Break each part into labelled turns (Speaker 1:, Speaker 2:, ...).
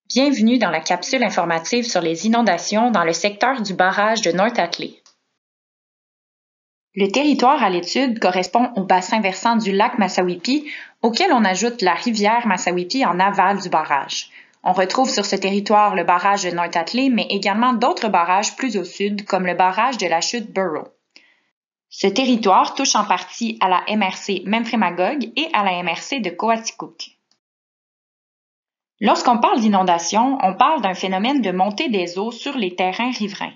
Speaker 1: Bienvenue dans la capsule informative sur les inondations dans le secteur du barrage de North Atlee. Le territoire à l'étude correspond au bassin versant du lac Massawippi, auquel on ajoute la rivière Massawippi en aval du barrage. On retrouve sur ce territoire le barrage de North Atlee, mais également d'autres barrages plus au sud, comme le barrage de la chute Burrow. Ce territoire touche en partie à la MRC Memphremagog et à la MRC de Coaticook. Lorsqu'on parle d'inondation, on parle d'un phénomène de montée des eaux sur les terrains riverains.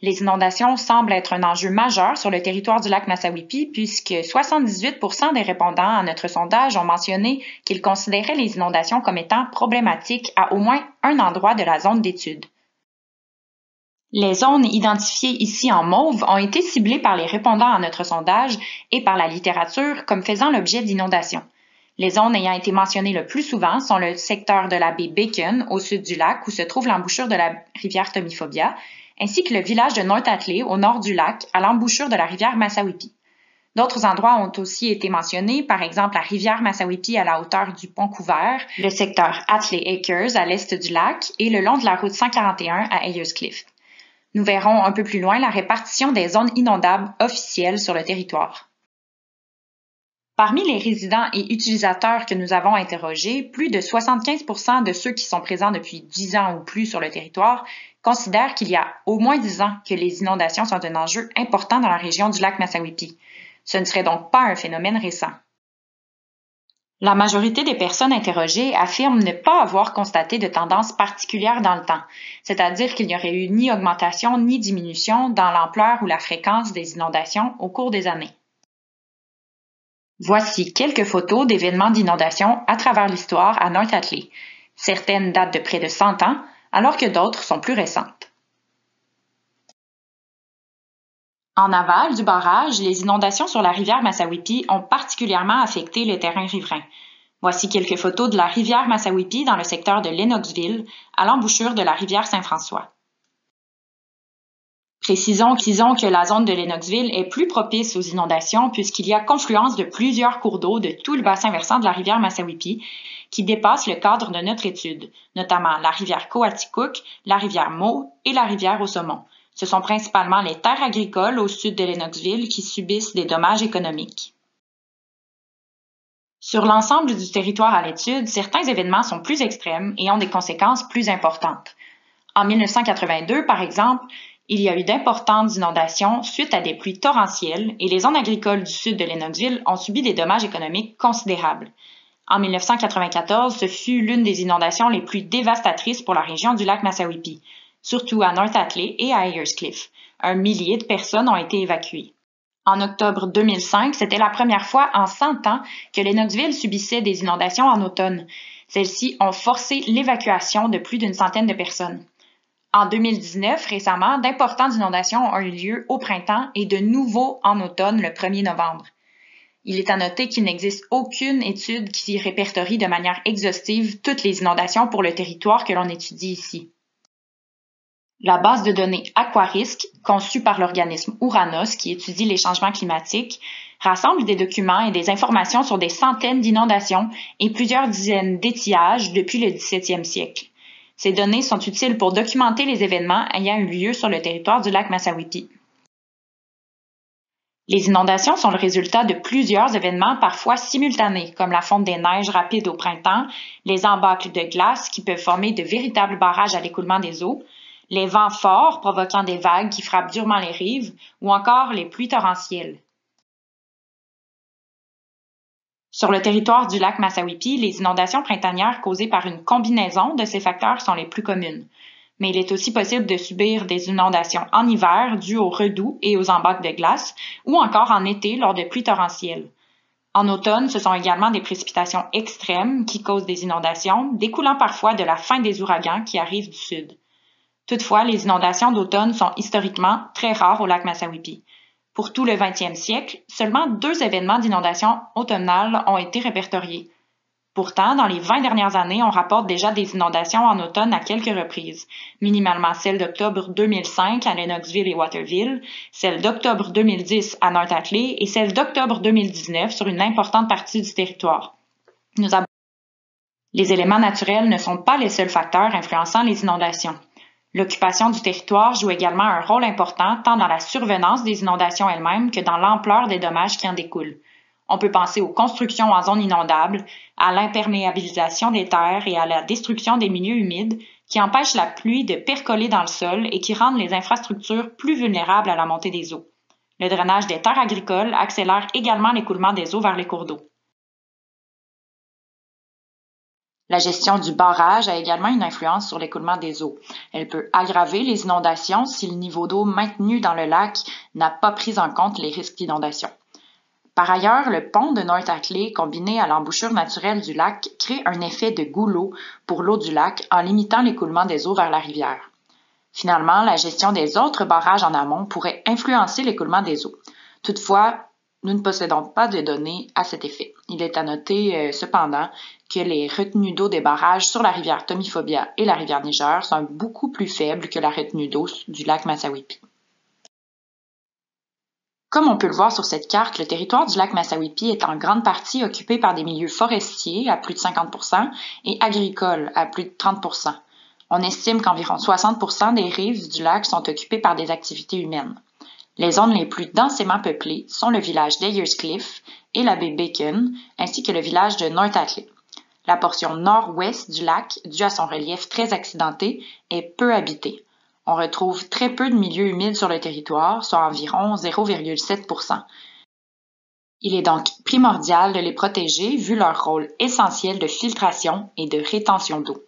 Speaker 1: Les inondations semblent être un enjeu majeur sur le territoire du lac Massawippi puisque 78% des répondants à notre sondage ont mentionné qu'ils considéraient les inondations comme étant problématiques à au moins un endroit de la zone d'étude. Les zones identifiées ici en mauve ont été ciblées par les répondants à notre sondage et par la littérature comme faisant l'objet d'inondations. Les zones ayant été mentionnées le plus souvent sont le secteur de la baie Bacon au sud du lac où se trouve l'embouchure de la rivière Tomiphobia, ainsi que le village de North Atlee au nord du lac à l'embouchure de la rivière Massawippi. D'autres endroits ont aussi été mentionnés, par exemple la rivière Massawippi à la hauteur du pont couvert, le secteur Atlee Acres à l'est du lac et le long de la route 141 à Ayers Cliff. Nous verrons un peu plus loin la répartition des zones inondables officielles sur le territoire. Parmi les résidents et utilisateurs que nous avons interrogés, plus de 75% de ceux qui sont présents depuis 10 ans ou plus sur le territoire considèrent qu'il y a au moins 10 ans que les inondations sont un enjeu important dans la région du lac Massawippi. Ce ne serait donc pas un phénomène récent. La majorité des personnes interrogées affirment ne pas avoir constaté de tendance particulière dans le temps, c'est-à-dire qu'il n'y aurait eu ni augmentation ni diminution dans l'ampleur ou la fréquence des inondations au cours des années. Voici quelques photos d'événements d'inondation à travers l'histoire à North Atlee. Certaines datent de près de 100 ans, alors que d'autres sont plus récentes. En aval du barrage, les inondations sur la rivière Massawippi ont particulièrement affecté les terrains riverains. Voici quelques photos de la rivière Massawippi dans le secteur de Lennoxville, à l'embouchure de la rivière Saint-François. Précisons que la zone de Lennoxville est plus propice aux inondations puisqu'il y a confluence de plusieurs cours d'eau de tout le bassin versant de la rivière Massawippi qui dépassent le cadre de notre étude, notamment la rivière Coaticook, la rivière Mau et la rivière au Saumon. Ce sont principalement les terres agricoles au sud de Lennoxville qui subissent des dommages économiques. Sur l'ensemble du territoire à l'étude, certains événements sont plus extrêmes et ont des conséquences plus importantes. En 1982, par exemple, il y a eu d'importantes inondations suite à des pluies torrentielles et les zones agricoles du sud de Lennoxville ont subi des dommages économiques considérables. En 1994, ce fut l'une des inondations les plus dévastatrices pour la région du lac Massawippi, surtout à North Atlee et à Ayers Cliff. 1 millier de personnes ont été évacuées. En octobre 2005, c'était la première fois en 100 ans que Lennoxville subissait des inondations en automne. Celles-ci ont forcé l'évacuation de plus d'une centaine de personnes. En 2019, récemment, d'importantes inondations ont eu lieu au printemps et de nouveau en automne le 1er novembre. Il est à noter qu'il n'existe aucune étude qui répertorie de manière exhaustive toutes les inondations pour le territoire que l'on étudie ici. La base de données Aquarisk, conçue par l'organisme Ouranos qui étudie les changements climatiques, rassemble des documents et des informations sur des centaines d'inondations et plusieurs dizaines d'étiages depuis le 17e siècle. Ces données sont utiles pour documenter les événements ayant eu lieu sur le territoire du lac Massawippi. Les inondations sont le résultat de plusieurs événements parfois simultanés, comme la fonte des neiges rapides au printemps, les embâcles de glace qui peuvent former de véritables barrages à l'écoulement des eaux, les vents forts provoquant des vagues qui frappent durement les rives, ou encore les pluies torrentielles. Sur le territoire du lac Massawippi, les inondations printanières causées par une combinaison de ces facteurs sont les plus communes. Mais il est aussi possible de subir des inondations en hiver dues aux redoux et aux embâcles de glace, ou encore en été lors de pluies torrentielles. En automne, ce sont également des précipitations extrêmes qui causent des inondations, découlant parfois de la fin des ouragans qui arrivent du sud. Toutefois, les inondations d'automne sont historiquement très rares au lac Massawippi. Pour tout le 20e siècle, seulement 2 événements d'inondation automnale ont été répertoriés. Pourtant, dans les 20 dernières années, on rapporte déjà des inondations en automne à quelques reprises, minimalement celle d'octobre 2005 à Lennoxville et Waterville, celle d'octobre 2010 à North Atlee et celle d'octobre 2019 sur une importante partie du territoire. Les éléments naturels ne sont pas les seuls facteurs influençant les inondations. L'occupation du territoire joue également un rôle important tant dans la survenance des inondations elles-mêmes que dans l'ampleur des dommages qui en découlent. On peut penser aux constructions en zones inondables, à l'imperméabilisation des terres et à la destruction des milieux humides qui empêchent la pluie de percoler dans le sol et qui rendent les infrastructures plus vulnérables à la montée des eaux. Le drainage des terres agricoles accélère également l'écoulement des eaux vers les cours d'eau. La gestion du barrage a également une influence sur l'écoulement des eaux. Elle peut aggraver les inondations si le niveau d'eau maintenu dans le lac n'a pas pris en compte les risques d'inondation. Par ailleurs, le pont de North Ackley, combiné à l'embouchure naturelle du lac, crée un effet de goulot pour l'eau du lac en limitant l'écoulement des eaux vers la rivière. Finalement, la gestion des autres barrages en amont pourrait influencer l'écoulement des eaux. Toutefois, nous ne possédons pas de données à cet effet. Il est à noter cependant que les retenues d'eau des barrages sur la rivière Tomiphobia et la rivière Niger sont beaucoup plus faibles que la retenue d'eau du lac Massawippi. Comme on peut le voir sur cette carte, le territoire du lac Massawippi est en grande partie occupé par des milieux forestiers à plus de 50% et agricoles à plus de 30%. On estime qu'environ 60% des rives du lac sont occupées par des activités humaines. Les zones les plus densément peuplées sont le village d'Ayers Cliff et la baie Bacon, ainsi que le village de North Ackley. La portion nord-ouest du lac, due à son relief très accidenté, est peu habitée. On retrouve très peu de milieux humides sur le territoire, soit environ 0,7%. Il est donc primordial de les protéger vu leur rôle essentiel de filtration et de rétention d'eau.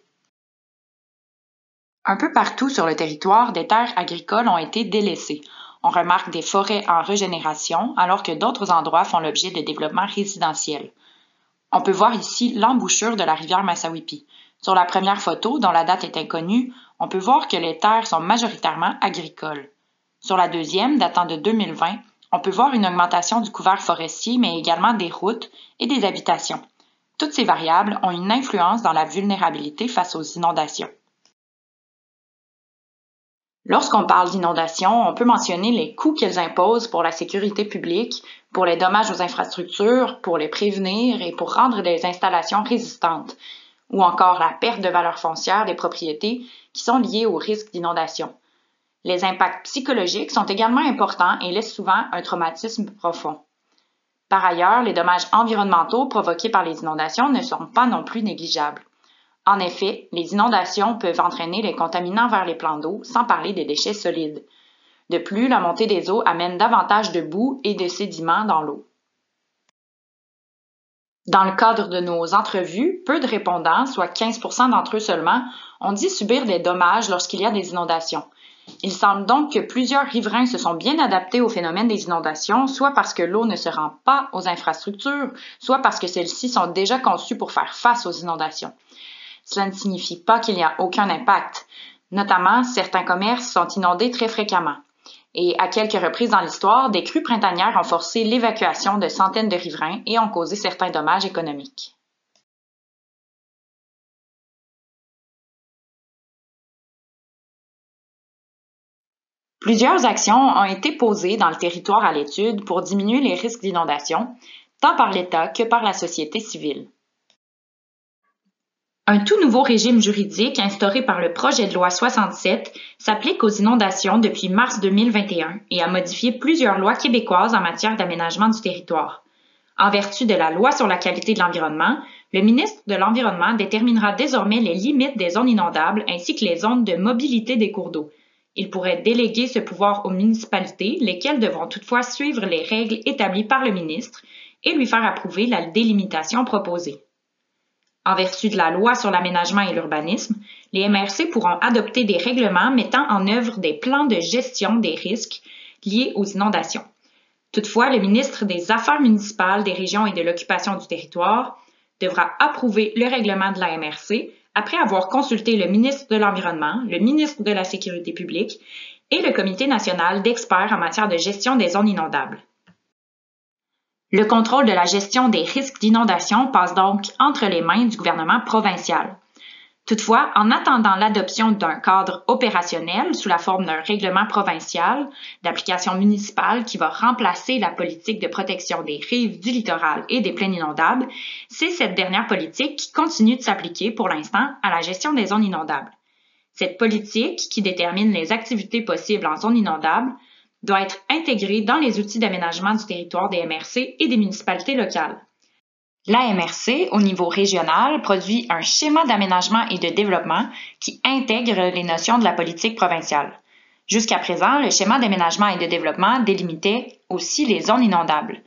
Speaker 1: Un peu partout sur le territoire, des terres agricoles ont été délaissées. On remarque des forêts en régénération, alors que d'autres endroits font l'objet de développement résidentiel. On peut voir ici l'embouchure de la rivière Massawippi. Sur la première photo, dont la date est inconnue, on peut voir que les terres sont majoritairement agricoles. Sur la deuxième, datant de 2020, on peut voir une augmentation du couvert forestier, mais également des routes et des habitations. Toutes ces variables ont une influence dans la vulnérabilité face aux inondations. Lorsqu'on parle d'inondations, on peut mentionner les coûts qu'elles imposent pour la sécurité publique, pour les dommages aux infrastructures, pour les prévenir et pour rendre les installations résistantes, ou encore la perte de valeur foncière des propriétés qui sont liées au risque d'inondation. Les impacts psychologiques sont également importants et laissent souvent un traumatisme profond. Par ailleurs, les dommages environnementaux provoqués par les inondations ne sont pas non plus négligeables. En effet, les inondations peuvent entraîner les contaminants vers les plans d'eau, sans parler des déchets solides. De plus, la montée des eaux amène davantage de boue et de sédiments dans l'eau. Dans le cadre de nos entrevues, peu de répondants, soit 15% d'entre eux seulement, ont dit subir des dommages lorsqu'il y a des inondations. Il semble donc que plusieurs riverains se sont bien adaptés au phénomène des inondations, soit parce que l'eau ne se rend pas aux infrastructures, soit parce que celles-ci sont déjà conçues pour faire face aux inondations. Cela ne signifie pas qu'il n'y a aucun impact. Notamment, certains commerces sont inondés très fréquemment. Et à quelques reprises dans l'histoire, des crues printanières ont forcé l'évacuation de centaines de riverains et ont causé certains dommages économiques. Plusieurs actions ont été posées dans le territoire à l'étude pour diminuer les risques d'inondation, tant par l'État que par la société civile. Un tout nouveau régime juridique instauré par le projet de loi 67 s'applique aux inondations depuis mars 2021 et a modifié plusieurs lois québécoises en matière d'aménagement du territoire. En vertu de la loi sur la qualité de l'environnement, le ministre de l'Environnement déterminera désormais les limites des zones inondables ainsi que les zones de mobilité des cours d'eau. Il pourrait déléguer ce pouvoir aux municipalités, lesquelles devront toutefois suivre les règles établies par le ministre et lui faire approuver la délimitation proposée. En vertu de la loi sur l'aménagement et l'urbanisme, les MRC pourront adopter des règlements mettant en œuvre des plans de gestion des risques liés aux inondations. Toutefois, le ministre des Affaires municipales, des régions et de l'occupation du territoire devra approuver le règlement de la MRC après avoir consulté le ministre de l'Environnement, le ministre de la Sécurité publique et le Comité national d'experts en matière de gestion des zones inondables. Le contrôle de la gestion des risques d'inondation passe donc entre les mains du gouvernement provincial. Toutefois, en attendant l'adoption d'un cadre opérationnel sous la forme d'un règlement provincial d'application municipale qui va remplacer la politique de protection des rives du littoral et des plaines inondables, c'est cette dernière politique qui continue de s'appliquer pour l'instant à la gestion des zones inondables. Cette politique, qui détermine les activités possibles en zone inondable, doit être intégrée dans les outils d'aménagement du territoire des MRC et des municipalités locales. La MRC, au niveau régional, produit un schéma d'aménagement et de développement qui intègre les notions de la politique provinciale. Jusqu'à présent, le schéma d'aménagement et de développement délimitait aussi les zones inondables.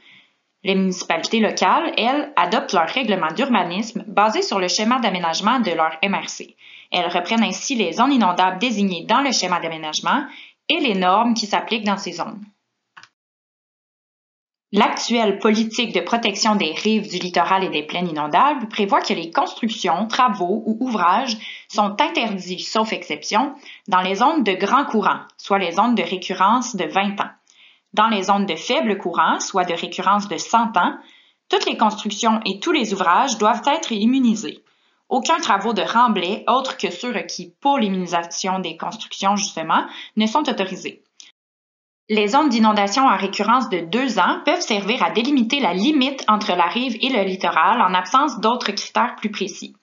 Speaker 1: Les municipalités locales, elles, adoptent leur règlement d'urbanisme basé sur le schéma d'aménagement de leur MRC. Elles reprennent ainsi les zones inondables désignées dans le schéma d'aménagement et les normes qui s'appliquent dans ces zones. L'actuelle politique de protection des rives du littoral et des plaines inondables prévoit que les constructions, travaux ou ouvrages sont interdits, sauf exception, dans les zones de grand courant, soit les zones de récurrence de 20 ans. Dans les zones de faible courant, soit de récurrence de 100 ans, toutes les constructions et tous les ouvrages doivent être immunisés. Aucun travaux de remblai, autres que ceux requis pour l'immunisation des constructions, justement, ne sont autorisés. Les zones d'inondation à récurrence de 2 ans peuvent servir à délimiter la limite entre la rive et le littoral en absence d'autres critères plus précis.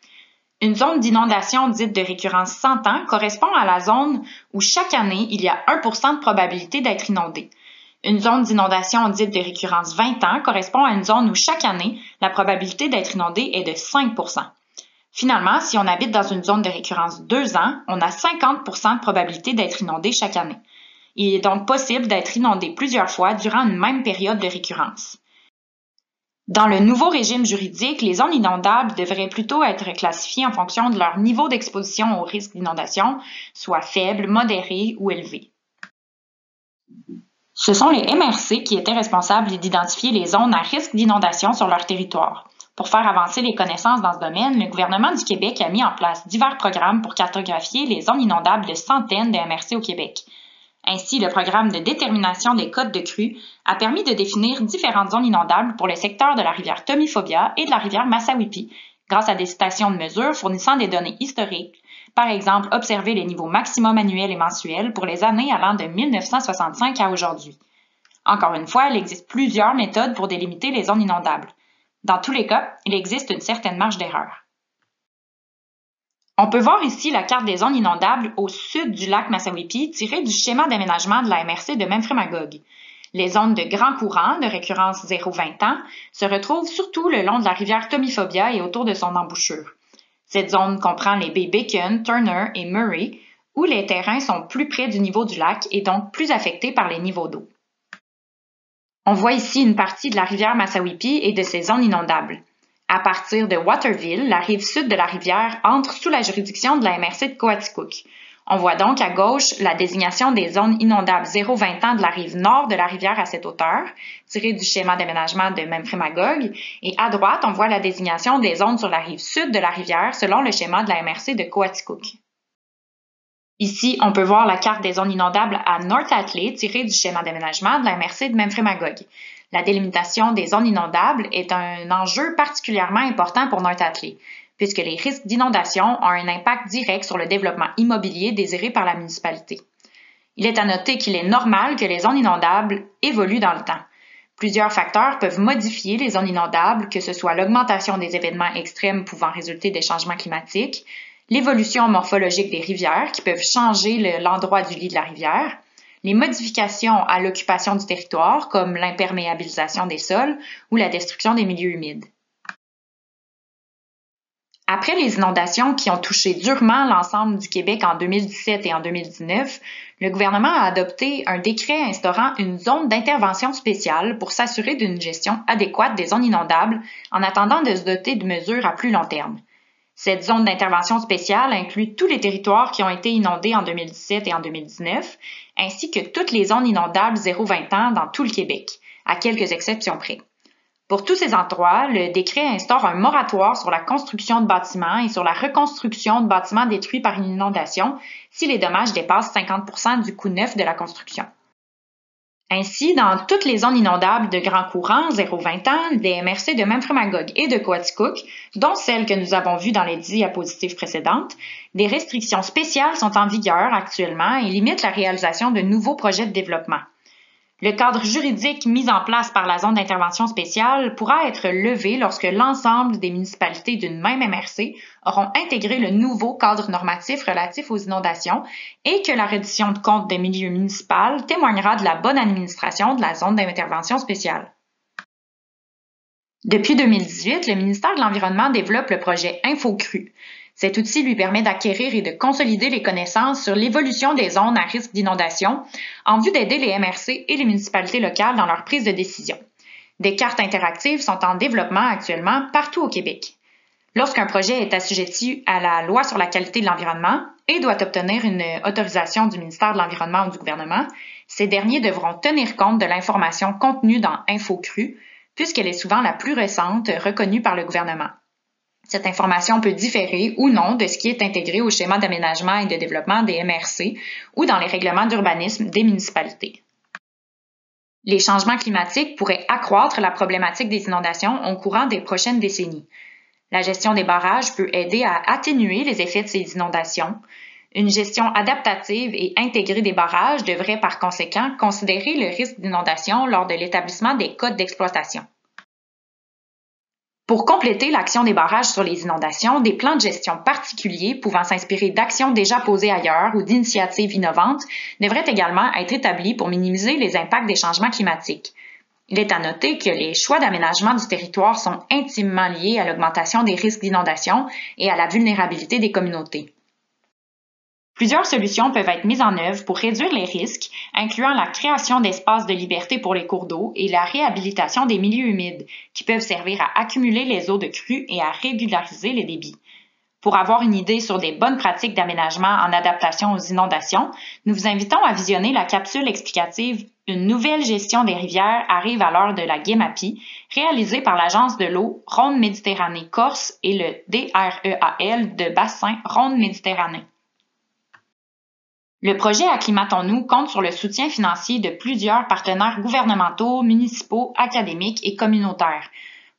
Speaker 1: Une zone d'inondation dite de récurrence 100 ans correspond à la zone où chaque année il y a 1% de probabilité d'être inondée. Une zone d'inondation dite de récurrence 20 ans correspond à une zone où chaque année la probabilité d'être inondée est de 5%. Finalement, si on habite dans une zone de récurrence 2 ans, on a 50% de probabilité d'être inondé chaque année. Il est donc possible d'être inondé plusieurs fois durant une même période de récurrence. Dans le nouveau régime juridique, les zones inondables devraient plutôt être classifiées en fonction de leur niveau d'exposition au risque d'inondation, soit faible, modéré ou élevé. Ce sont les MRC qui étaient responsables d'identifier les zones à risque d'inondation sur leur territoire. Pour faire avancer les connaissances dans ce domaine, le gouvernement du Québec a mis en place divers programmes pour cartographier les zones inondables de centaines de MRC au Québec. Ainsi, le programme de détermination des cotes de crue a permis de définir différentes zones inondables pour le secteur de la rivière Tomifobia et de la rivière Massawippi, grâce à des stations de mesure fournissant des données historiques, par exemple observer les niveaux maximums annuels et mensuels pour les années allant de 1965 à aujourd'hui. Encore une fois, il existe plusieurs méthodes pour délimiter les zones inondables. Dans tous les cas, il existe une certaine marge d'erreur. On peut voir ici la carte des zones inondables au sud du lac Massawippi tirée du schéma d'aménagement de la MRC de Memphremagog. Les zones de grand courant, de récurrence 0-20 ans, se retrouvent surtout le long de la rivière Tomifobia et autour de son embouchure. Cette zone comprend les baies Bacon, Turner et Murray, où les terrains sont plus près du niveau du lac et donc plus affectés par les niveaux d'eau. On voit ici une partie de la rivière Massawippi et de ses zones inondables. À partir de Waterville, la rive sud de la rivière entre sous la juridiction de la MRC de Coaticook. On voit donc à gauche la désignation des zones inondables 0-20 ans de la rive nord de la rivière à cette hauteur, tirée du schéma d'aménagement de Memphremagog, et à droite, on voit la désignation des zones sur la rive sud de la rivière selon le schéma de la MRC de Coaticook. Ici, on peut voir la carte des zones inondables à North Atlee tirée du schéma d'aménagement de la MRC de Memphremagog. La délimitation des zones inondables est un enjeu particulièrement important pour North Atlee, puisque les risques d'inondation ont un impact direct sur le développement immobilier désiré par la municipalité. Il est à noter qu'il est normal que les zones inondables évoluent dans le temps. Plusieurs facteurs peuvent modifier les zones inondables, que ce soit l'augmentation des événements extrêmes pouvant résulter des changements climatiques, l'évolution morphologique des rivières qui peuvent changer l'endroit du lit de la rivière, les modifications à l'occupation du territoire, comme l'imperméabilisation des sols ou la destruction des milieux humides. Après les inondations qui ont touché durement l'ensemble du Québec en 2017 et en 2019, le gouvernement a adopté un décret instaurant une zone d'intervention spéciale pour s'assurer d'une gestion adéquate des zones inondables en attendant de se doter de mesures à plus long terme. Cette zone d'intervention spéciale inclut tous les territoires qui ont été inondés en 2017 et en 2019, ainsi que toutes les zones inondables 0-20 ans dans tout le Québec, à quelques exceptions près. Pour tous ces endroits, le décret instaure un moratoire sur la construction de bâtiments et sur la reconstruction de bâtiments détruits par une inondation si les dommages dépassent 50% du coût neuf de la construction. Ainsi, dans toutes les zones inondables de grands courants, 0-20 ans, des MRC de Memphremagog et de Coaticook, dont celles que nous avons vues dans les diapositives précédentes, des restrictions spéciales sont en vigueur actuellement et limitent la réalisation de nouveaux projets de développement. Le cadre juridique mis en place par la zone d'intervention spéciale pourra être levé lorsque l'ensemble des municipalités d'une même MRC auront intégré le nouveau cadre normatif relatif aux inondations et que la reddition de comptes des milieux municipaux témoignera de la bonne administration de la zone d'intervention spéciale. Depuis 2018, le ministère de l'Environnement développe le projet InfoCru. Cet outil lui permet d'acquérir et de consolider les connaissances sur l'évolution des zones à risque d'inondation en vue d'aider les MRC et les municipalités locales dans leur prise de décision. Des cartes interactives sont en développement actuellement partout au Québec. Lorsqu'un projet est assujetti à la loi sur la qualité de l'environnement et doit obtenir une autorisation du ministère de l'Environnement ou du gouvernement, ces derniers devront tenir compte de l'information contenue dans InfoCru, puisqu'elle est souvent la plus récente reconnue par le gouvernement. Cette information peut différer ou non de ce qui est intégré au schéma d'aménagement et de développement des MRC ou dans les règlements d'urbanisme des municipalités. Les changements climatiques pourraient accroître la problématique des inondations au courant des prochaines décennies. La gestion des barrages peut aider à atténuer les effets de ces inondations. Une gestion adaptative et intégrée des barrages devrait par conséquent considérer le risque d'inondation lors de l'établissement des codes d'exploitation. Pour compléter l'action des barrages sur les inondations, des plans de gestion particuliers pouvant s'inspirer d'actions déjà posées ailleurs ou d'initiatives innovantes devraient également être établis pour minimiser les impacts des changements climatiques. Il est à noter que les choix d'aménagement du territoire sont intimement liés à l'augmentation des risques d'inondation et à la vulnérabilité des communautés. Plusieurs solutions peuvent être mises en œuvre pour réduire les risques, incluant la création d'espaces de liberté pour les cours d'eau et la réhabilitation des milieux humides, qui peuvent servir à accumuler les eaux de crue et à régulariser les débits. Pour avoir une idée sur des bonnes pratiques d'aménagement en adaptation aux inondations, nous vous invitons à visionner la capsule explicative « Une nouvelle gestion des rivières arrive à l'heure de la Guémapie » réalisée par l'Agence de l'eau Rhône-Méditerranée-Corse et le DREAL de bassin Rhône-Méditerranée. Le projet Acclimatons-nous compte sur le soutien financier de plusieurs partenaires gouvernementaux, municipaux, académiques et communautaires.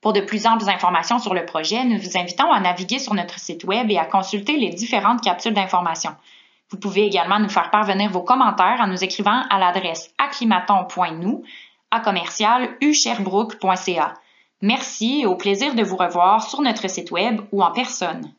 Speaker 1: Pour de plus amples informations sur le projet, nous vous invitons à naviguer sur notre site web et à consulter les différentes capsules d'information. Vous pouvez également nous faire parvenir vos commentaires en nous écrivant à l'adresse acclimaton.nous@uSherbrooke.ca. Merci et au plaisir de vous revoir sur notre site web ou en personne.